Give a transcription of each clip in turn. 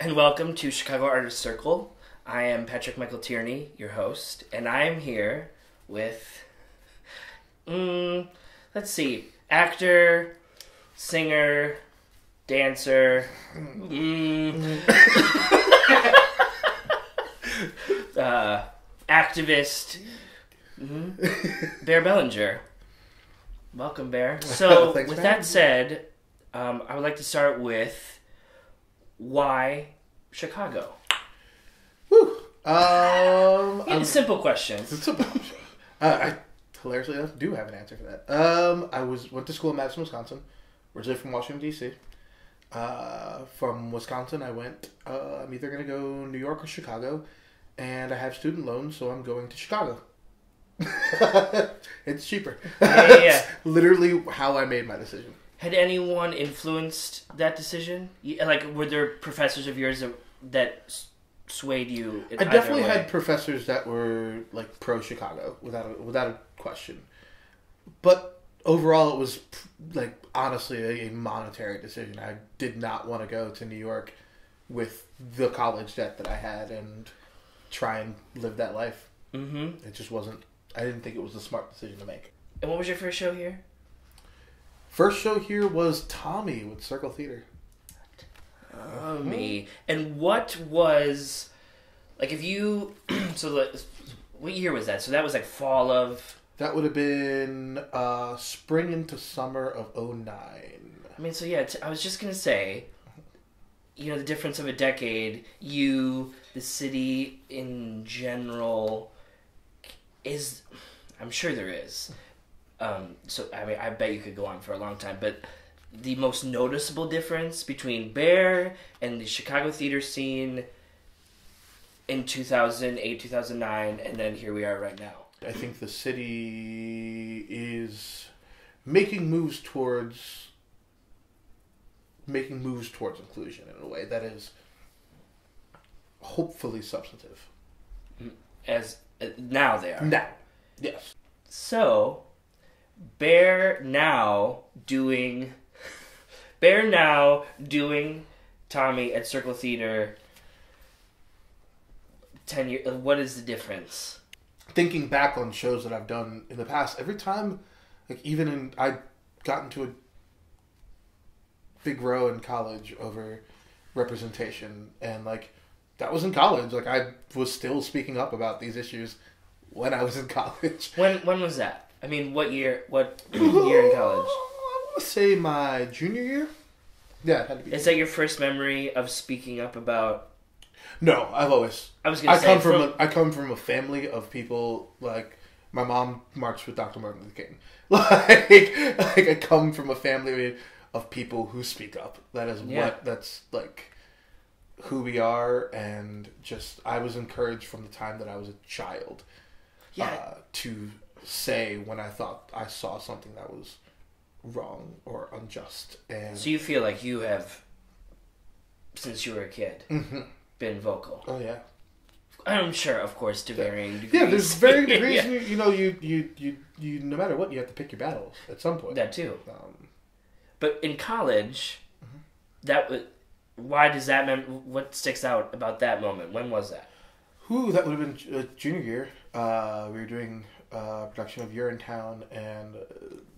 And welcome to Chicago Artist Circle. I am Michael Tierney, your host, and I am here with, let's see, actor, singer, dancer, activist, Bear Bellinger. Welcome, Bear. So, with that said, I would like to start with why Chicago? Woo! A simple question. It's a simple question. I hilariously enough do have an answer for that. I went to school in Madison, Wisconsin. Originally from Washington, D.C. From Wisconsin, I went, I'm either going to go New York or Chicago. And I have student loans, so I'm going to Chicago. It's cheaper. Yeah. Literally how I made my decision. Had anyone influenced that decision? Like, were there professors of yours that swayed you in I definitely either way? had professors that were, like, pro-Chicago, without a question. But overall, it was, like, honestly a monetary decision. I did not want to go to New York with the college debt that I had and try and live that life. Mm-hmm. It just wasn't... I didn't think it was a smart decision to make. And what was your first show here? First show here was Tommy with Circle Theater. Tommy. And what was... Like, if you... So, what year was that? So that was, like, fall of... That would have been spring into summer of 2009. I mean, so yeah, I was just going to say, you know, the difference of a decade, the city in general is... I'm sure there is. So, I mean, I bet you could go on for a long time, but the most noticeable difference between Bear and the Chicago theater scene in 2008, 2009, and then here we are right now. I think the city is making moves towards inclusion in a way that is hopefully substantive. As now they are. Now, yes. So, Bear now doing Tommy at Circle Theater 10 years. What is the difference? Thinking back on shows that I've done in the past, every time, like I got into a big row in college over representation, and like that was in college. Like I was still speaking up about these issues when I was in college. When was that? I mean, what year? What year in college? I want to say my junior year. Yeah, it had to be. Is that your first memory of speaking up about? No, I've always. I come from a family of people like my mom marched with Dr. Martin Luther King. Like I come from a family of people who speak up. That is that's like who we are, and just I was encouraged from the time that I was a child. Yeah. To say when I thought I saw something that was wrong or unjust. And so you feel like you have, since you were a kid, been vocal. Oh yeah. I'm sure, of course, to varying degrees. Yeah, there's varying degrees. Yeah. You know, you no matter what, you have to pick your battles at some point. That too. But in college, why does that what sticks out about that moment? When was that? That would have been junior year. We were doing a production of You're in Town, and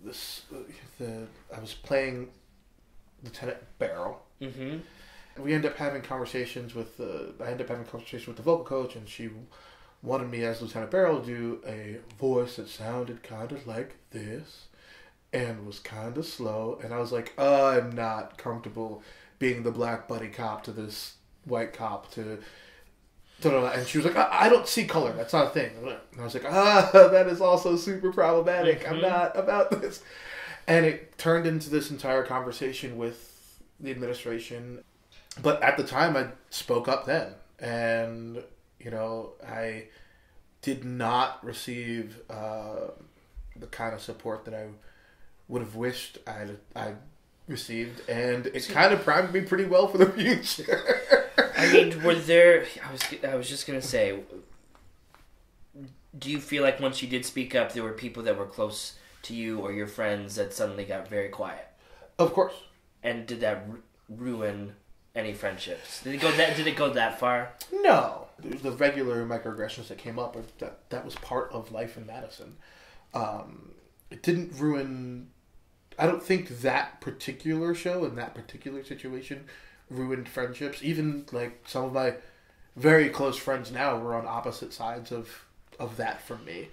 I was playing Lieutenant Barrel. Mm-hmm. We ended up having conversations with the vocal coach, and she wanted me as Lieutenant Barrel to do a voice that sounded kind of like this and was kind of slow. And I was like, I'm not comfortable being the black buddy cop to this white cop and she was like, I don't see color. That's not a thing. And I was like, that is also super problematic. Mm-hmm. I'm not about this. And it turned into this entire conversation with the administration. But at the time, I spoke up then. And, you know, I did not receive the kind of support that I would have wished I received. And it kind of primed me pretty well for the future. I mean, were there... I was just going to say, do you feel like once you did speak up, there were people that were close to you or your friends that suddenly got very quiet? Of course. And did that ruin any friendships? Did it go that far? No. The regular microaggressions that came up, that was part of life in Madison. It didn't ruin... I don't think that particular show and that particular situation ruined friendships. Even, like, some of my very close friends now were on opposite sides of that for me.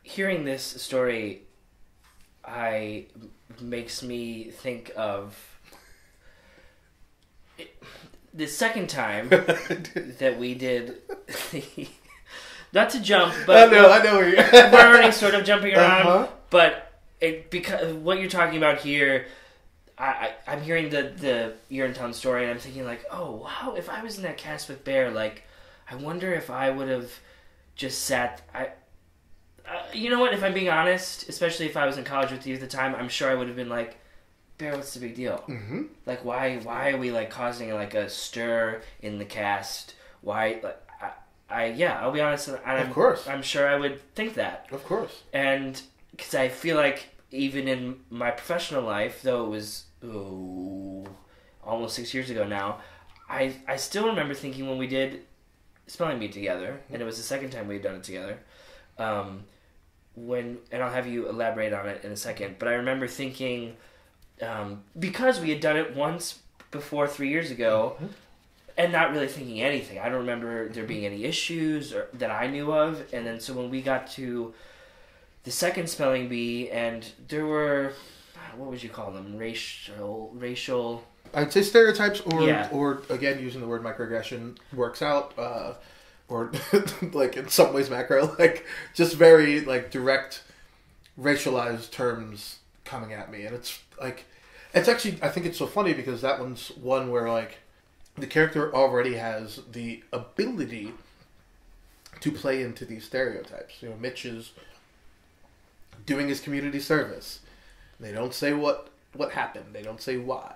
Hearing this story, makes me think of the second time that we did... Not to jump, but... I know where you're... We're already sort of jumping around, but... because what you're talking about here, I'm hearing the Year in Town story, and I'm thinking like, oh wow, if I was in that cast with Bear, like, I wonder if I would have just sat. You know what? If I'm being honest, especially if I was in college with you at the time, I'm sure I would have been like, Bear, what's the big deal? Mm-hmm. Like, why are we like causing like a stir in the cast? Why? Like, I'll be honest. Of course, I'm sure I would think that. Of course, and. Because I feel like even in my professional life, though it was almost 6 years ago now, I still remember thinking when we did Spelling Bee together, and it was the second time we had done it together, and I'll have you elaborate on it in a second, but I remember thinking, because we had done it once before 3 years ago, and not really thinking anything. I don't remember there being any issues or, that I knew of, and then so when we got to... the second Spelling Bee, and there were, what would you call them? Racial. I'd say stereotypes, or again, using the word microaggression works out, or like in some ways macro, like just very like direct racialized terms coming at me, and it's actually, I think it's so funny because that one's one where like the character already has the ability to play into these stereotypes. You know, Mitch is doing his community service. They don't say what happened. They don't say why.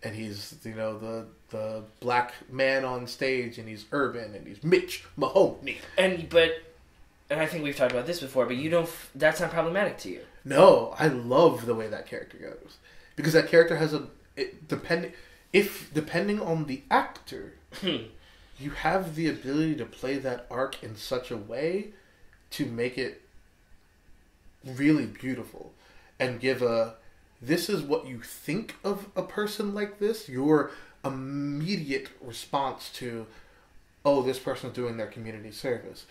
And he's, you know, the black man on stage, and he's urban, and he's Mitch Mahoney. And I think we've talked about this before, but you don't. That's not problematic to you. No, I love the way that character goes, because that character has depending on the actor, you have the ability to play that arc in such a way to make it really beautiful and give this is what you think of a person like this, your immediate response to, oh, this person's doing their community service,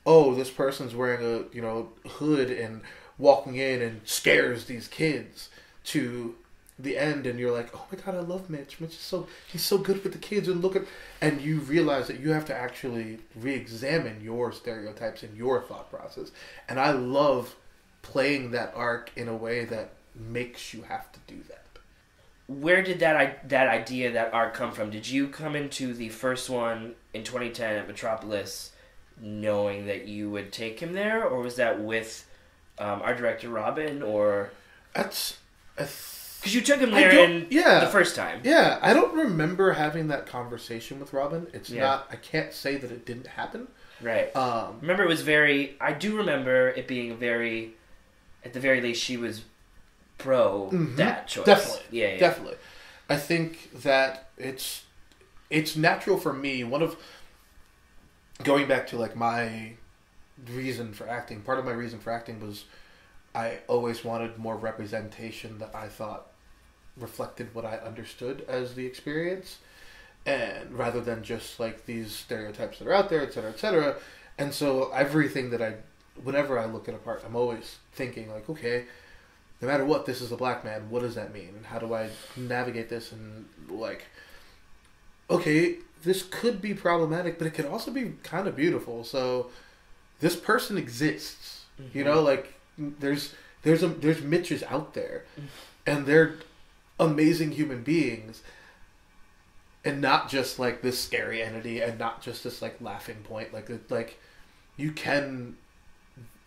oh, this person's wearing a hood and walking in and scares these kids, to the end, and you're like, oh my god, I love Mitch. He's so good with the kids, and you realize that you have to actually re-examine your stereotypes and your thought process. And I love playing that arc in a way that makes you have to do that. Where did that idea, that arc come from? Did you come into the first one in 2010 at Metropolis knowing that you would take him there, or was that with our director Robin, or... Because you took him there the first time. Yeah, I don't remember having that conversation with Robin. I can't say that it didn't happen. Right. Remember, it was very... I do remember it being very... At the very least, she was pro that choice. Definitely. Yeah. Definitely. I think that it's natural for me. One of... Going back to like my reason for acting, part of my reason for acting was I always wanted more representation that I thought reflected what I understood as the experience, and rather than just like these stereotypes that are out there, etc., etc. And so everything that whenever I look at a part, I'm always thinking like, okay, no matter what, this is a black man. What does that mean? And how do I navigate this? And like, okay, this could be problematic, but it could also be kind of beautiful. So this person exists, you know, like there's Mitches out there, and they're amazing human beings, and not just like this scary entity, and not just this like laughing point. Like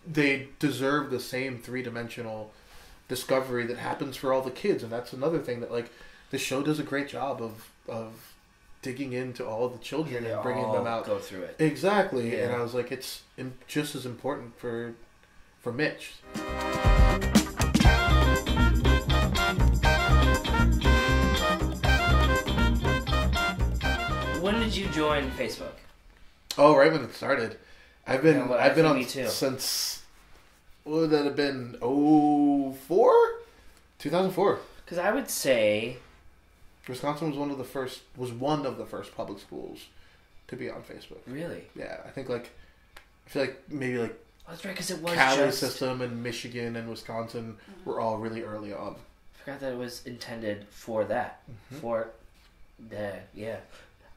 they deserve the same 3-dimensional discovery that happens for all the kids, and that's another thing that like the show does a great job of digging into all the children and bringing them out. Go through it exactly, and I was like, it's just as important for Mitch. did you join Facebook? Oh, right when it started. I've been on too. Since, what would that have been? 2004? 2004. Because I would say Wisconsin was one of the first public schools to be on Facebook. Really? Yeah, I feel like maybe like oh, that's right, because it was Cali system and Michigan and Wisconsin were all really early on. I forgot that it was intended for that. Mm-hmm. For that, yeah.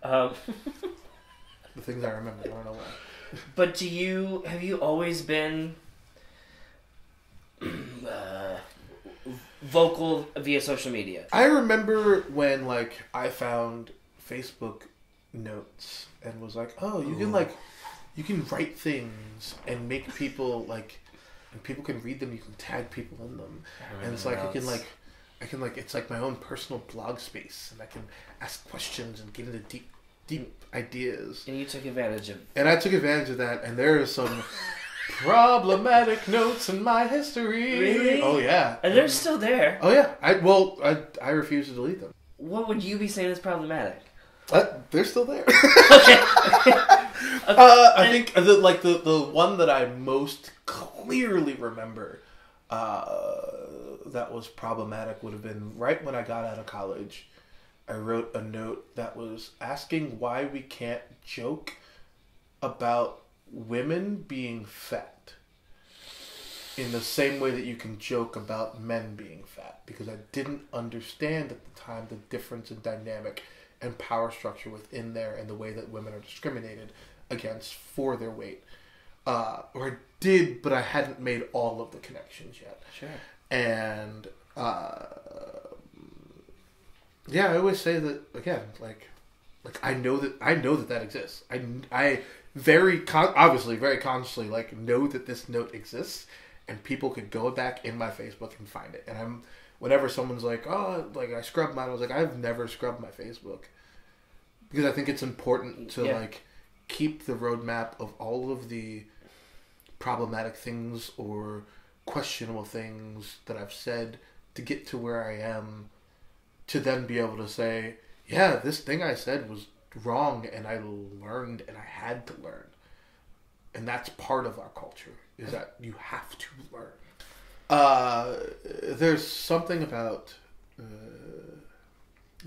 The things I remember, I don't know why. But have you always been vocal via social media? I remember when like I found Facebook notes and was like, oh, you can write things and make people like, and people can read them. You can tag people in them, and it's like I can it's like my own personal blog space, and I can ask questions and get into deep ideas. And you took advantage of. And I took advantage of that, and there are some problematic notes in my history. Really? Oh yeah. And they're still there. Oh yeah. I refuse to delete them. What would you be saying is problematic? They're still there. Okay. I think the one that I most clearly remember that was problematic would have been right when I got out of college. I wrote a note that was asking why we can't joke about women being fat in the same way that you can joke about men being fat, because I didn't understand at the time the difference in dynamic and power structure within there and the way that women are discriminated against for their weight. Or I did, but I hadn't made all of the connections yet. Sure. And yeah, I always say that again. Like I know that exists. I obviously very consciously like know that this note exists, and people could go back in my Facebook and find it. And whenever someone's like, oh, like I scrubbed mine, I was like, I've never scrubbed my Facebook, because I think it's important to like keep the roadmap of all of the problematic things or questionable things that I've said to get to where I am, to then be able to say, yeah, this thing I said was wrong, and I learned, and I had to learn. And that's part of our culture, is that you have to learn. There's something about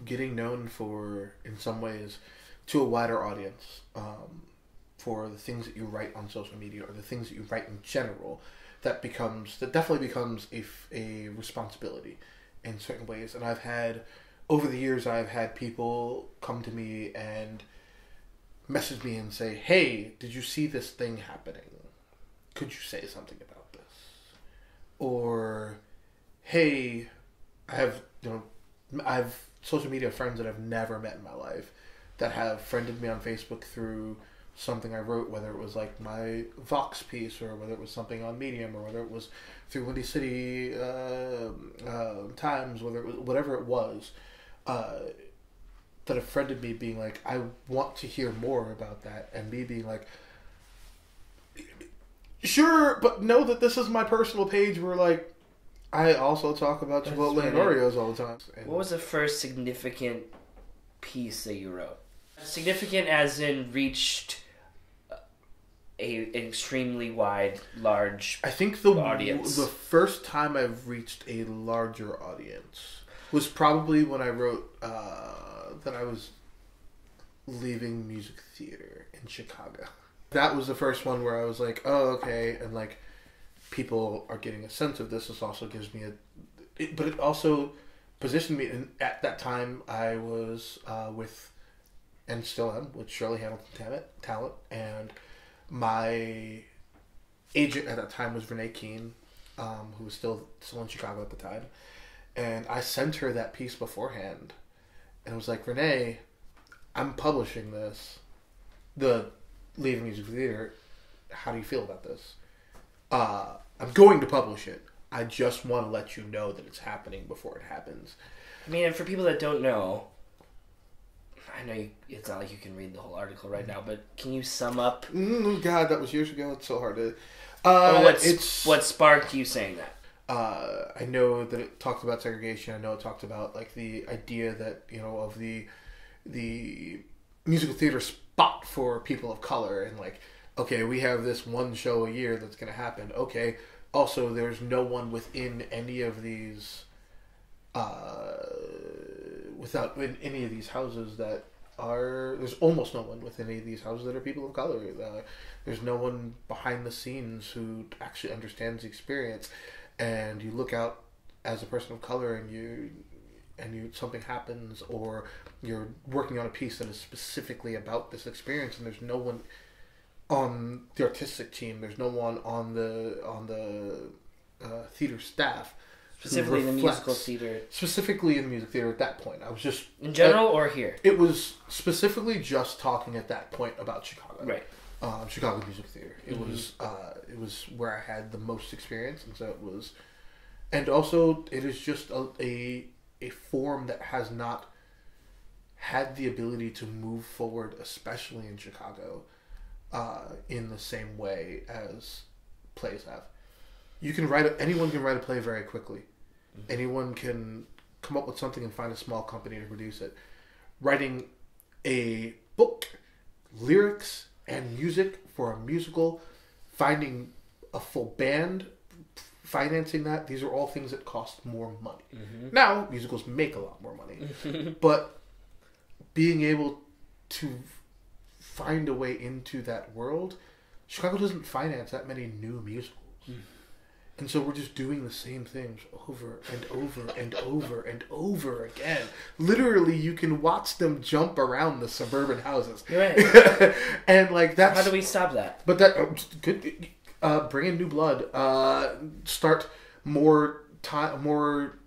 getting known for, in some ways, to a wider audience, for the things that you write on social media or the things that you write in general, that definitely becomes a responsibility in certain ways. And over the years, I've had people come to me and message me and say, hey, did you see this thing happening? Could you say something about this? Or, hey, I have social media friends that I've never met in my life that have friended me on Facebook through something I wrote, whether it was like my Vox piece, or whether it was something on Medium, or whether it was through Windy City Times, whatever it was, that have friended me being like, I want to hear more about that, and me being like, sure, but know that this is my personal page where like I also talk about Chipotle and Oreos all the time. What was the first significant piece that you wrote? Significant as in reached an extremely large I think audience. The first time I've reached a larger audience was probably when I wrote that I was leaving music theater in Chicago. That was the first one where I was like, oh, okay, and like people are getting a sense of this. This also gives me but it also positioned me. And at that time, I was and still am, with Shirley Hamilton Talent, and my agent at that time was Renee Keene, who was still in Chicago at the time, and I sent her that piece beforehand, and I was like, Renee, I'm publishing this, the Leaving Music Theater. How do you feel about this? I'm going to publish it. I just want to let you know that it's happening before it happens. I mean, and for people that don't know, I know it's not like you can read the whole article right now, but can you sum up? God, that was years ago. It's so hard to. What sparked you saying that? I know that it talked about segregation. I know it talked about like the idea that of the musical theater spot for people of color, and like, okay, we have this one show a year that's going to happen. Okay, also there's no one within any of these, without in any of these houses that are, there's almost no one within any of these houses that are people of color. There's no one behind the scenes who actually understands the experience, and you look out as a person of color and you something happens, or you're working on a piece that is specifically about this experience, and there's no one on the artistic team, there's no one on the theater staff, specifically in the musical theater. Specifically in the music theater at that point. I was just in general or here. It was specifically just talking at that point about Chicago, right? Chicago music theater. It was where I had the most experience, and so it was, and also it is just a form that has not had the ability to move forward, especially in Chicago, in the same way as plays have. Anyone can write a play very quickly. Mm-hmm. Anyone can come up with something and find a small company to produce it. Writing a book, lyrics, and music for a musical, finding a full band, financing that, these are all things that cost more money. Mm-hmm. Now, musicals make a lot more money. But being able to find a way into that world, Chicago doesn't finance that many new musicals. Mm. And so we're just doing the same things over and over and over and over again. Literally, you can watch them jump around the suburban houses. You're right. And like that's... How do we stop that? But that... good. Bring in new blood. Start more time, more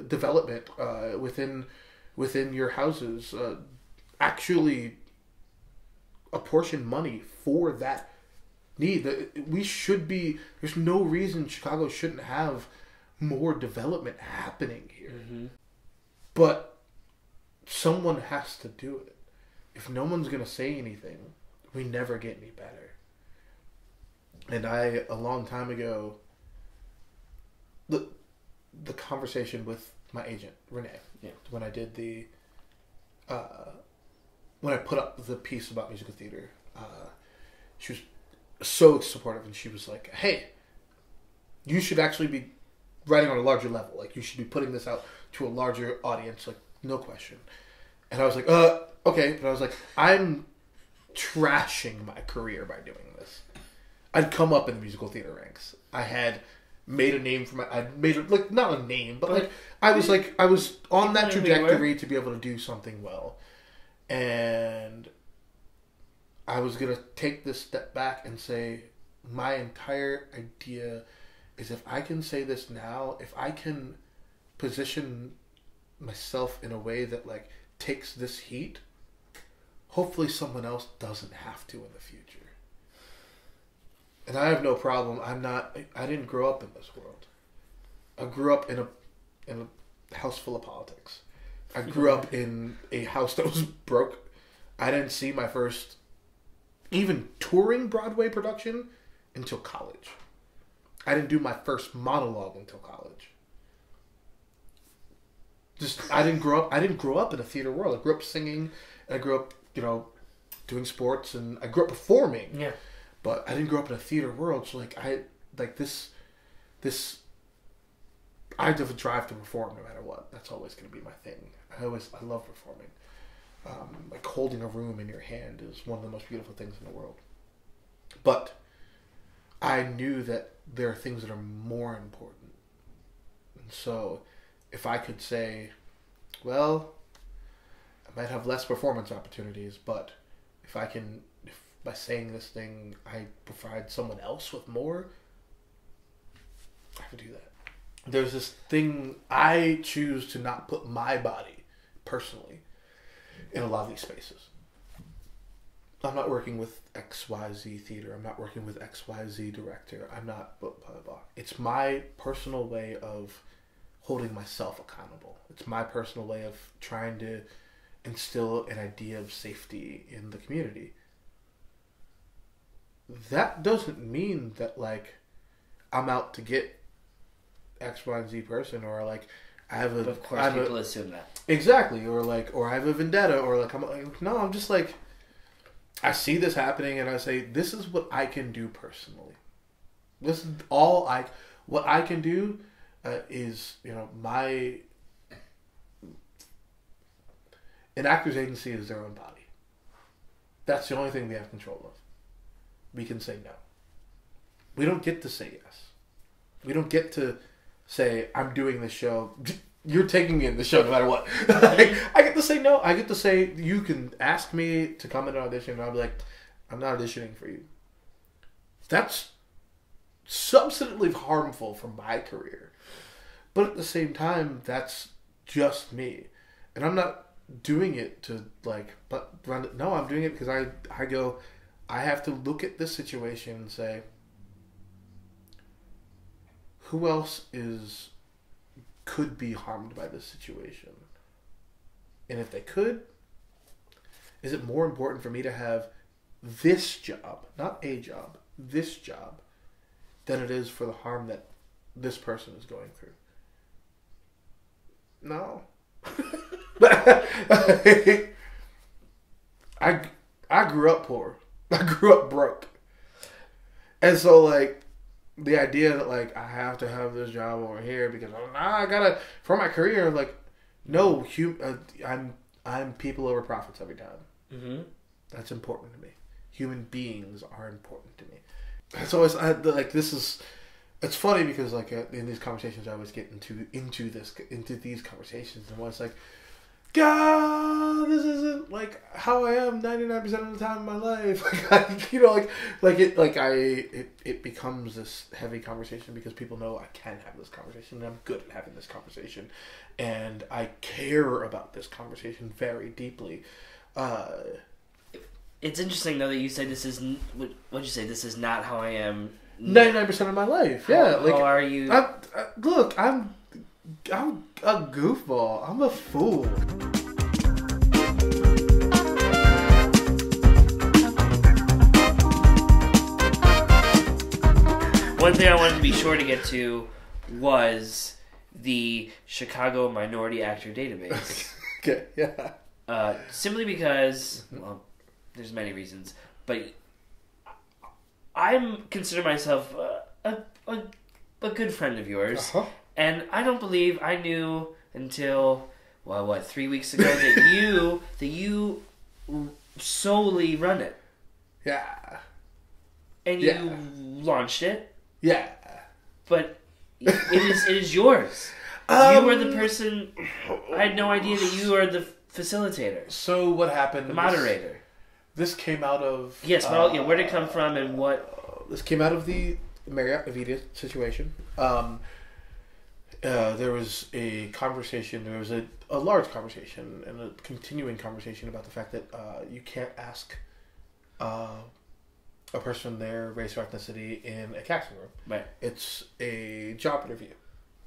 development within your houses. Actually apportion money for that need. We should be. There's no reason Chicago shouldn't have more development happening here. Mm-hmm. But someone has to do it. If no one's gonna say anything, we never get any better. And a long time ago, the conversation with my agent, Renee, when I did when I put up the piece about musical theater, she was so supportive, and she was like, hey, you should actually be writing on a larger level. Like, you should be putting this out to a larger audience, like, no question. And I was like, okay. But I was like, I'm trashing my career by doing this. I'd come up in the musical theater ranks. I had made a name for I'd made it, like, not a name, but like I was on that trajectory to be able to do something well. And I was going to take this step back and say, my entire idea is, if I can say this now, if I can position myself in a way that like takes this heat, hopefully someone else doesn't have to in the future. And I have no problem. I didn't grow up in this world. I grew up in a house full of politics. I grew up in a house that was broke. I didn't see my first even touring Broadway production until college. I didn't do my first monologue until college. I didn't grow up in a theater world. I grew up singing, and I grew up, doing sports, and I grew up performing. Yeah. But I didn't grow up in a theater world, so I have a drive to perform no matter what. That's always going to be my thing. I love performing. Like holding a room in your hand is one of the most beautiful things in the world. But I knew that there are things that are more important. And so if I could say, well, I might have less performance opportunities, but if by saying this thing I provide someone else with more, I would do that. There's this thing, I choose to not put my body, personally, in a lot of these spaces. I'm not working with XYZ theater. I'm not working with XYZ director. I'm not blah, blah, blah. It's my personal way of holding myself accountable. It's my personal way of trying to instill an idea of safety in the community. That doesn't mean that, like, I'm out to get X, Y, and Z person, or like But of course, people assume that. Exactly, or I have a vendetta, or I'm just like, I see this happening, and I say, this is what I can do personally. This is what I can do is, an actor's agency is their own body. That's the only thing we have control of. We can say no. We don't get to say yes. We don't get to say, I'm doing this show. You're taking me in the show no matter what. I get to say no. I get to say, you can ask me to come in an audition, and I'll be like, I'm not auditioning for you. That's substantively harmful for my career. But at the same time, that's just me. And I'm not doing it to no, I'm doing it because I have to look at this situation and say, who else could be harmed by this situation? And if they could, is it more important for me to have this job, not a job, this job, than it is for the harm that this person is going through? No. I grew up poor. I grew up broke. And so, the idea that, I have to have this job over here because I gotta, for my career, no, I'm people over profits every time. Mm-hmm. That's important to me. Human beings are important to me. So it's funny because in these conversations I always get into these conversations, and it's God, this isn't how I am 99% of the time in my life. It becomes this heavy conversation because people know I can have this conversation, and I'm good at having this conversation, and I care about this conversation very deeply. It's interesting though that you say this is what'd you say? This is not how I am 99% of my life. Yeah, how are you? Look, I'm a goofball. I'm a fool. One thing I wanted to be sure to get to was the Chicago Minority Actor Database. Okay, yeah. Simply because, well, there's many reasons, but I consider myself a good friend of yours. Uh-huh. And I don't believe I knew until 3 weeks ago that you solely run it. Yeah. And you launched it. Yeah. But it is yours. You are the person. I had no idea that you are the facilitator. So what happened? The moderator. This came out of where did it come from and what? This came out of the Marriott Evita situation. There was a conversation. There was a large conversation and a continuing conversation about the fact that you can't ask a person their race or ethnicity in a casting room. Right. It's a job interview.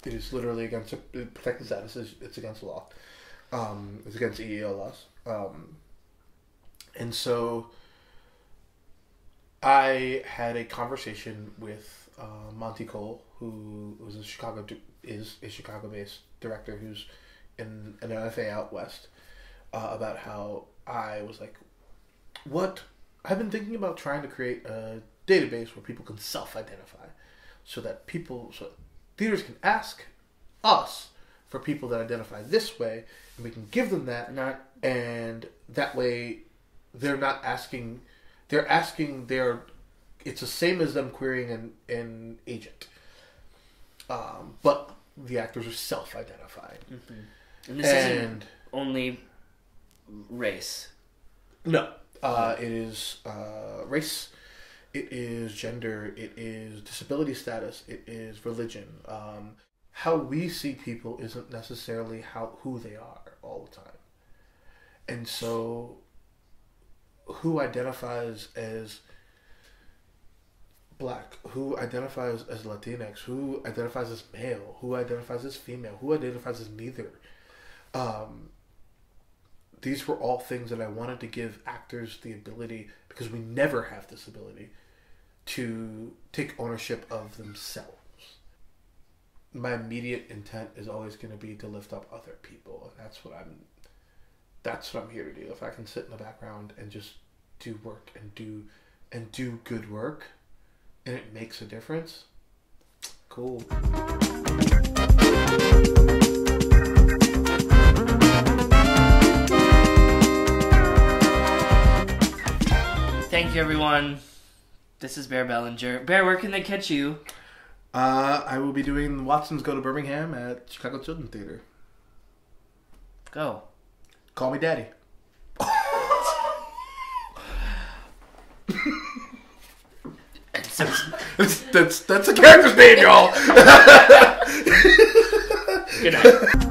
It is literally against protected status. It's against the law. It's against EEO laws. And so I had a conversation with Monty Cole, who was a Chicago-based director who's in an NFA out west, about how I was I've been thinking about trying to create a database where people can self-identify, so theaters can ask us for people that identify this way, and we can give them that, and that way they're not asking. It's the same as them querying an agent, but the actors are self-identifying. Mm-hmm. And this isn't only race. No, it is race. It is gender. It is disability status. It is religion. How we see people isn't necessarily who they are all the time, and so who identifies as Black, who identifies as Latinx, who identifies as male, who identifies as female, who identifies as neither. These were all things that I wanted to give actors the ability, because we never have this ability, to take ownership of themselves. my immediate intent is always going to be to lift up other people, and that's what I'm here to do. If I can sit in the background and just do work and do good work, and it makes a difference, cool. Thank you, everyone. This is Bear Bellinger. Bear, where can they catch you? I will be doing Watson's Go to Birmingham at Chicago Children's Theatre. Go. Call me Daddy. That's a character's name, y'all. Good night.